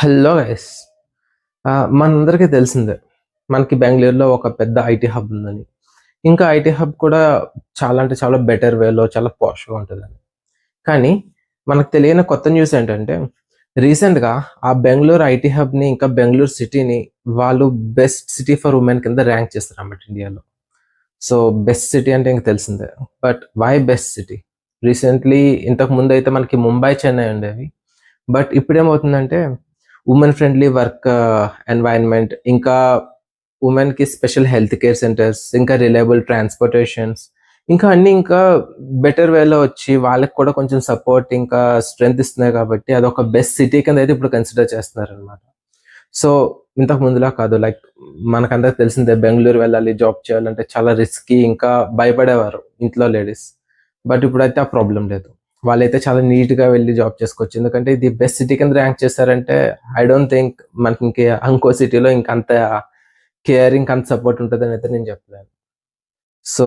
Hello guys. మనందరికీ తెలిసిందే. మనకి బెంగుళూరులో ఒక పెద్ద ఐటీ హబ్ ఉందని. ఇంకా ఐటీ హబ్ కూడా చాలా అంటే చాలా బెటర్ వేలో చాలా పాష్‌గా ఉంటదని. కానీ మనకు తెలియని కొత్త న్యూస్ ఏంటంటే రీసెంట్‌గా ఆ బెంగుళూరు ఐటీ హబ్‌ని ఇంకా బెంగుళూరు సిటీని వాళ్ళు బెస్ట్ సిటీ ఫర్ వుమెన్ కింద ర్యాంక్ చేస్తారన్నమాట ఇండియాలో. సో, బెస్ట్ సిటీ అంటే ఇంక తెలిసిందే. But why best city? Recently ఇంతకు ముందైతే మనకి ముంబై, చెన్నై ఉండేవి. బట్ ఇప్పుడేమవుతుందంటే ఉమెన్ ఫ్రెండ్లీ వర్క్ ఎన్వైరన్మెంట్, ఇంకా ఉమెన్‌కి స్పెషల్ హెల్త్ కేర్ సెంటర్స్, ఇంకా రిలయబుల్ ట్రాన్స్‌పోర్టేషన్స్, ఇంకా అన్నీ ఇంకా బెటర్ వేలో వచ్చి వాళ్ళకి కూడా కొంచెం సపోర్ట్ ఇంకా స్ట్రెంత్ ఇస్తున్నాయి కాబట్టి అదొక బెస్ట్ సిటీ కింద అయితే ఇప్పుడు కన్సిడర్ చేస్తున్నారనమాట. సో, ఇంతకు ముందులా కాదు. లైక్ మనకందరికి తెలిసిందే, బెంగుళూరు వెళ్ళాలి, జాబ్ చేయాలంటే చాలా రిస్కీ, ఇంకా భయపడేవారు ఇంట్లో లేడీస్. బట్ ఇప్పుడైతే ఆ ప్రాబ్లమ్ లేదు. వాళ్ళైతే చాలా నీట్‌గా వెళ్లి జాబ్ చేసుకోవచ్చు. ఎందుకంటే ఇది బెస్ట్ సిటీ కింద ర్యాంక్ చేశారంటే ఐ డోంట్ థింక్ మనకి ఇంకో సిటీలో ఇంకంత కేర్, ఇంకంత సపోర్ట్ ఉంటదనైతే నేను చెప్పలేను.